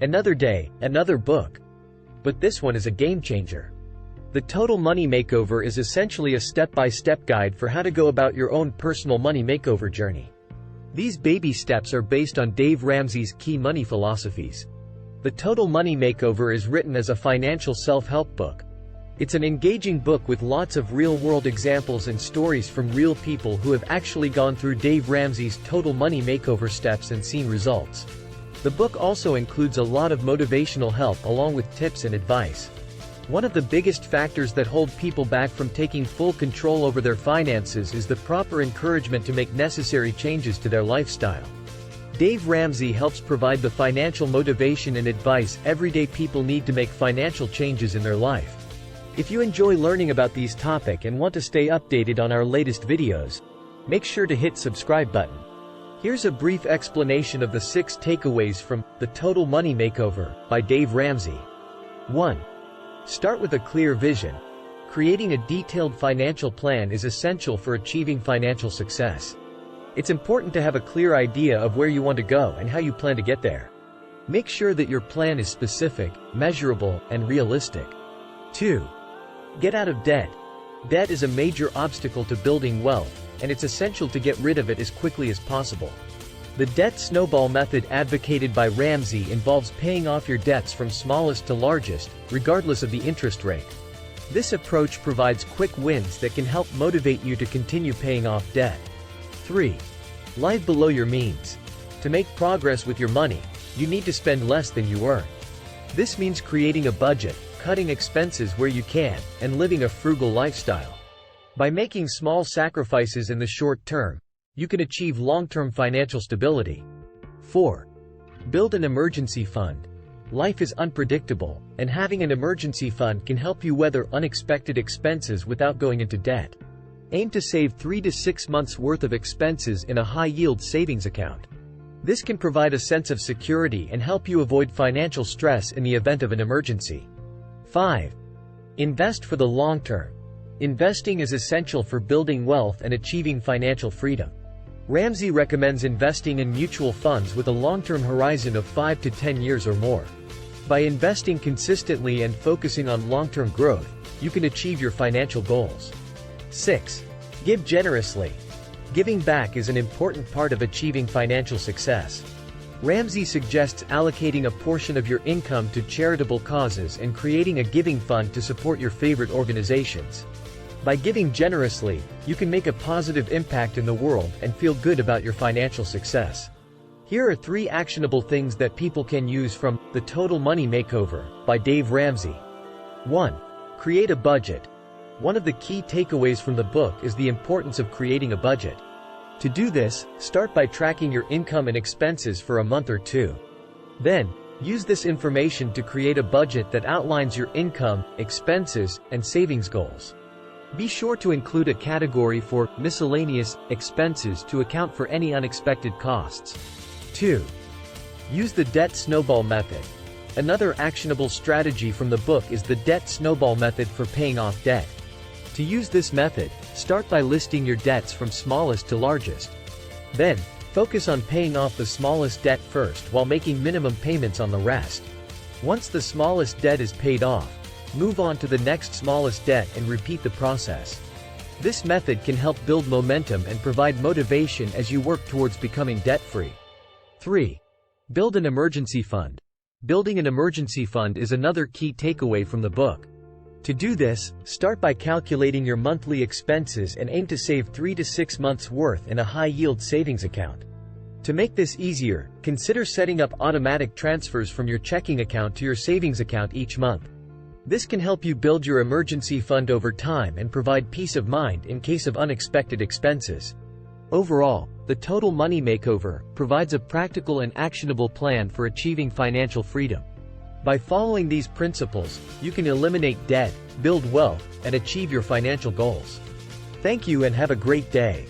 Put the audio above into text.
Another day, another book. But this one is a game changer. The Total Money Makeover is essentially a step-by-step guide for how to go about your own personal money makeover journey. These baby steps are based on Dave Ramsey's key money philosophies. The Total Money Makeover is written as a financial self-help book. It's an engaging book with lots of real-world examples and stories from real people who have actually gone through Dave Ramsey's Total Money Makeover steps and seen results. The book also includes a lot of motivational help along with tips and advice. One of the biggest factors that hold people back from taking full control over their finances is the proper encouragement to make necessary changes to their lifestyle. Dave Ramsey helps provide the financial motivation and advice everyday people need to make financial changes in their life. If you enjoy learning about these topics and want to stay updated on our latest videos, make sure to hit subscribe button. Here's a brief explanation of the 6 takeaways from The Total Money Makeover by Dave Ramsey. 1. Start with a clear vision. Creating a detailed financial plan is essential for achieving financial success. It's important to have a clear idea of where you want to go and how you plan to get there. Make sure that your plan is specific, measurable, and realistic. 2. Get out of debt. Debt is a major obstacle to building wealth, and it's essential to get rid of it as quickly as possible. The Debt Snowball method advocated by Ramsey involves paying off your debts from smallest to largest, regardless of the interest rate. This approach provides quick wins that can help motivate you to continue paying off debt. 3. Live below your means. To make progress with your money, you need to spend less than you earn. This means creating a budget, cutting expenses where you can, and living a frugal lifestyle. By making small sacrifices in the short term, you can achieve long-term financial stability. 4. Build an emergency fund. Life is unpredictable, and having an emergency fund can help you weather unexpected expenses without going into debt. Aim to save 3 to 6 months' worth of expenses in a high-yield savings account. This can provide a sense of security and help you avoid financial stress in the event of an emergency. 5. Invest for the long term. Investing is essential for building wealth and achieving financial freedom. Ramsey recommends investing in mutual funds with a long-term horizon of 5 to 10 years or more. By investing consistently and focusing on long-term growth, you can achieve your financial goals. 6. Give generously. Giving back is an important part of achieving financial success. Ramsey suggests allocating a portion of your income to charitable causes and creating a giving fund to support your favorite organizations. By giving generously, you can make a positive impact in the world and feel good about your financial success. Here are 3 actionable things that people can use from The Total Money Makeover by Dave Ramsey. 1. Create a budget. One of the key takeaways from the book is the importance of creating a budget. To do this, start by tracking your income and expenses for a month or 2. Then, use this information to create a budget that outlines your income, expenses, and savings goals. Be sure to include a category for miscellaneous expenses to account for any unexpected costs. 2. Use the Debt Snowball method. Another actionable strategy from the book is the Debt Snowball method for paying off debt. To use this method, start by listing your debts from smallest to largest. Then, focus on paying off the smallest debt first while making minimum payments on the rest. Once the smallest debt is paid off, move on to the next smallest debt and repeat the process. This method can help build momentum and provide motivation as you work towards becoming debt-free. 3. Build an emergency fund. Building an emergency fund is another key takeaway from the book. To do this, start by calculating your monthly expenses and aim to save 3 to 6 months' worth in a high-yield savings account. To make this easier, consider setting up automatic transfers from your checking account to your savings account each month. This can help you build your emergency fund over time and provide peace of mind in case of unexpected expenses. Overall, the Total Money Makeover provides a practical and actionable plan for achieving financial freedom. By following these principles, you can eliminate debt, build wealth, and achieve your financial goals. Thank you and have a great day.